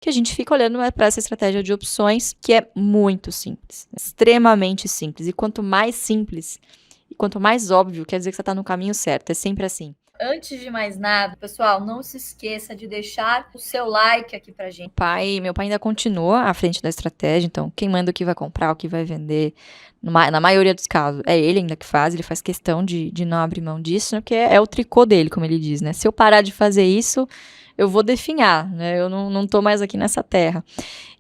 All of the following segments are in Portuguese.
que a gente fica olhando para essa estratégia de opções, que é muito simples, extremamente simples. E quanto mais simples e quanto mais óbvio, quer dizer que você está no caminho certo. É sempre assim. Antes de mais nada, pessoal, não se esqueça de deixar o seu like aqui pra gente. Meu pai ainda continua à frente da estratégia, então quem manda o que vai comprar, o que vai vender, na maioria dos casos, é ele ainda que faz, ele faz questão de não abrir mão disso, né, porque é o tricô dele, como ele diz, né? Se eu parar de fazer isso, eu vou definhar, né? Eu não tô mais aqui nessa terra.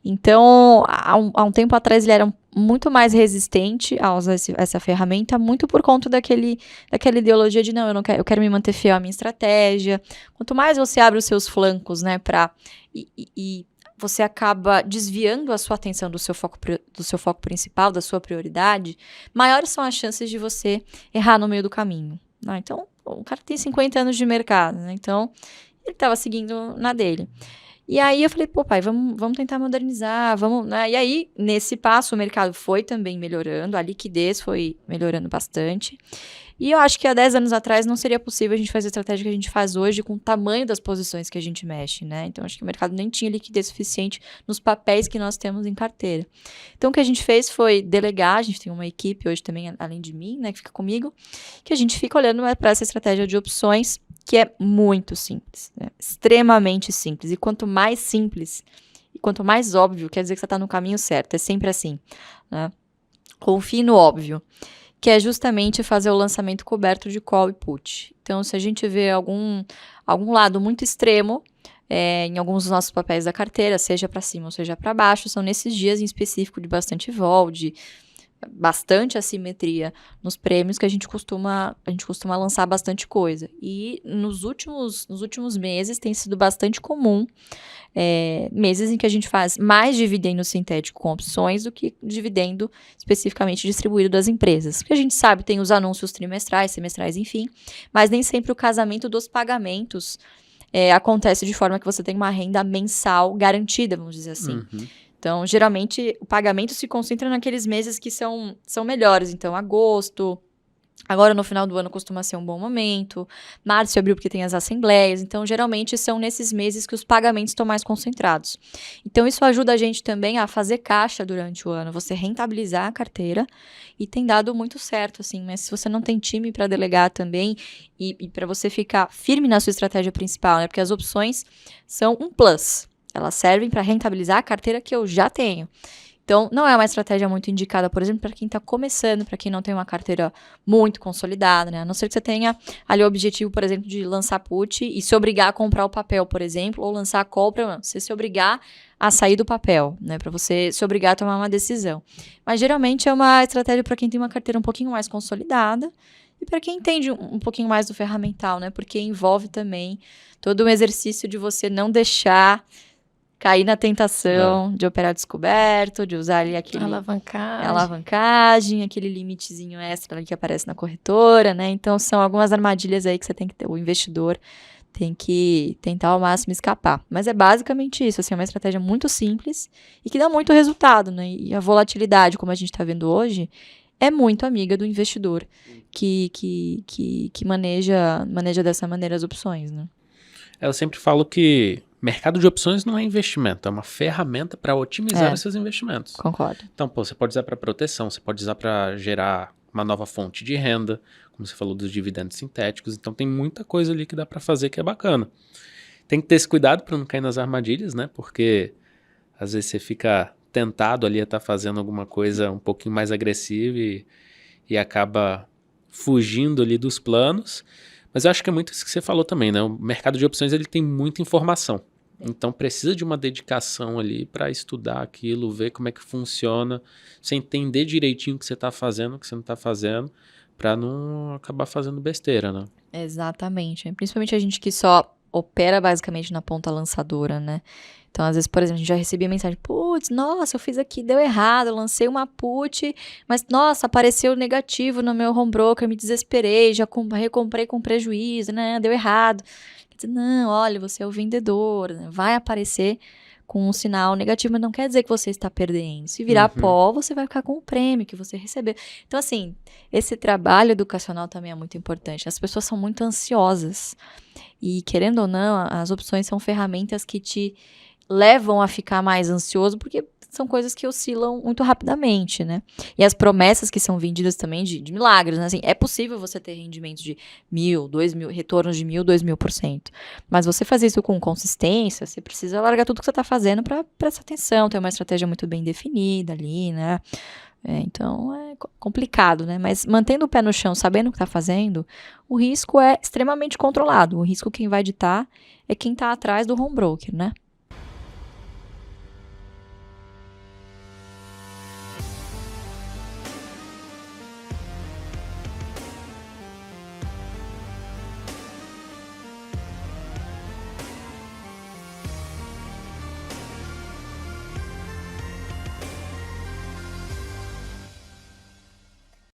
Então, há um tempo atrás, ele era muito mais resistente a usar essa ferramenta, muito por conta daquela ideologia de, não, eu quero me manter fiel à minha estratégia. Quanto mais você abre os seus flancos, né, e você acaba desviando a sua atenção do seu foco principal, da sua prioridade, maiores são as chances de você errar no meio do caminho, né? Então, o cara tem 50 anos de mercado, né? Então, ele estava seguindo na dele. E aí eu falei, pô, pai, vamos tentar modernizar, vamos, né? E aí, nesse passo, o mercado foi também melhorando, a liquidez foi melhorando bastante. E eu acho que há 10 anos atrás não seria possível a gente fazer a estratégia que a gente faz hoje com o tamanho das posições que a gente mexe, né? Então, acho que o mercado nem tinha liquidez suficiente nos papéis que nós temos em carteira. Então, o que a gente fez foi delegar, a gente tem uma equipe hoje também, além de mim, né, que fica comigo, que a gente fica olhando para essa estratégia de opções, que é muito simples, né? Extremamente simples. E quanto mais simples e quanto mais óbvio, quer dizer que você está no caminho certo. É sempre assim, né? Confie no óbvio, que é justamente fazer o lançamento coberto de call e put. Então, se a gente vê algum lado muito extremo, em alguns dos nossos papéis da carteira, seja para cima ou seja para baixo, são nesses dias em específico de bastante vol, de bastante assimetria nos prêmios que a gente costuma lançar bastante coisa. E nos últimos meses tem sido bastante comum meses em que a gente faz mais dividendo sintético com opções do que dividendo especificamente distribuído das empresas. Porque a gente sabe, tem os anúncios trimestrais, semestrais, enfim, mas nem sempre o casamento dos pagamentos acontece de forma que você tem uma renda mensal garantida, vamos dizer assim. Uhum. Então, geralmente, o pagamento se concentra naqueles meses que são melhores. Então, agosto, agora no final do ano costuma ser um bom momento. Março e abril, porque tem as assembleias. Então, geralmente, são nesses meses que os pagamentos estão mais concentrados. Então, isso ajuda a gente também a fazer caixa durante o ano. Você rentabilizar a carteira e tem dado muito certo, assim. Mas se você não tem time para delegar também e para você ficar firme na sua estratégia principal, né? Porque as opções são um plus. Elas servem para rentabilizar a carteira que eu já tenho. Então, não é uma estratégia muito indicada, por exemplo, para quem está começando, para quem não tem uma carteira muito consolidada, né? A não ser que você tenha ali o objetivo, por exemplo, de lançar put e se obrigar a comprar o papel, por exemplo, ou lançar a call para você se obrigar a sair do papel, né? Para você se obrigar a tomar uma decisão. Mas, geralmente, é uma estratégia para quem tem uma carteira um pouquinho mais consolidada e para quem entende um pouquinho mais do ferramental, né? Porque envolve também todo um exercício de você não deixar cair na tentação de operar descoberto, de usar ali aquele alavancagem, aquele limitezinho extra ali que aparece na corretora, né? Então, são algumas armadilhas aí que você tem que ter, o investidor tem que tentar ao máximo escapar. Mas é basicamente isso, assim, é uma estratégia muito simples e que dá muito resultado, né? E a volatilidade, como a gente está vendo hoje, é muito amiga do investidor que maneja dessa maneira as opções, né? Eu sempre falo que mercado de opções não é investimento, é uma ferramenta para otimizar os seus investimentos. Concordo. Então, você pode usar para proteção, você pode usar para gerar uma nova fonte de renda, como você falou dos dividendos sintéticos. Então, tem muita coisa ali que dá para fazer que é bacana. Tem que ter esse cuidado para não cair nas armadilhas, né? Porque às vezes você fica tentado ali a estar fazendo alguma coisa um pouquinho mais agressiva e acaba fugindo ali dos planos. Mas eu acho que é muito isso que você falou também, né? O mercado de opções ele tem muita informação. Então precisa de uma dedicação ali para estudar aquilo, ver como é que funciona, você entender direitinho o que você está fazendo, o que você não está fazendo, para não acabar fazendo besteira, né? Exatamente. Principalmente a gente que só opera basicamente na ponta lançadora, né? Então, às vezes, por exemplo, a gente já recebia mensagem, putz, nossa, eu fiz aqui, deu errado, eu lancei uma put, mas, nossa, apareceu negativo no meu home broker, me desesperei, já recomprei com prejuízo, né, deu errado. Quer dizer, não, olha, você é o vendedor, né? Vai aparecer com um sinal negativo, mas não quer dizer que você está perdendo. Se virar pó, você vai ficar com o prêmio que você recebeu. Então, assim, esse trabalho educacional também é muito importante. As pessoas são muito ansiosas e, querendo ou não, as opções são ferramentas que te levam a ficar mais ansioso, porque são coisas que oscilam muito rapidamente, né? E as promessas que são vendidas também de milagres, né? Assim, é possível você ter rendimentos de 1.000, 2.000, retornos de 1.000, 2.000%. Mas você fazer isso com consistência, você precisa largar tudo que você está fazendo para prestar atenção, ter uma estratégia muito bem definida ali, né? Então é complicado, né? Mas mantendo o pé no chão, sabendo o que está fazendo, o risco é extremamente controlado. O risco quem vai ditar é quem está atrás do home broker, né?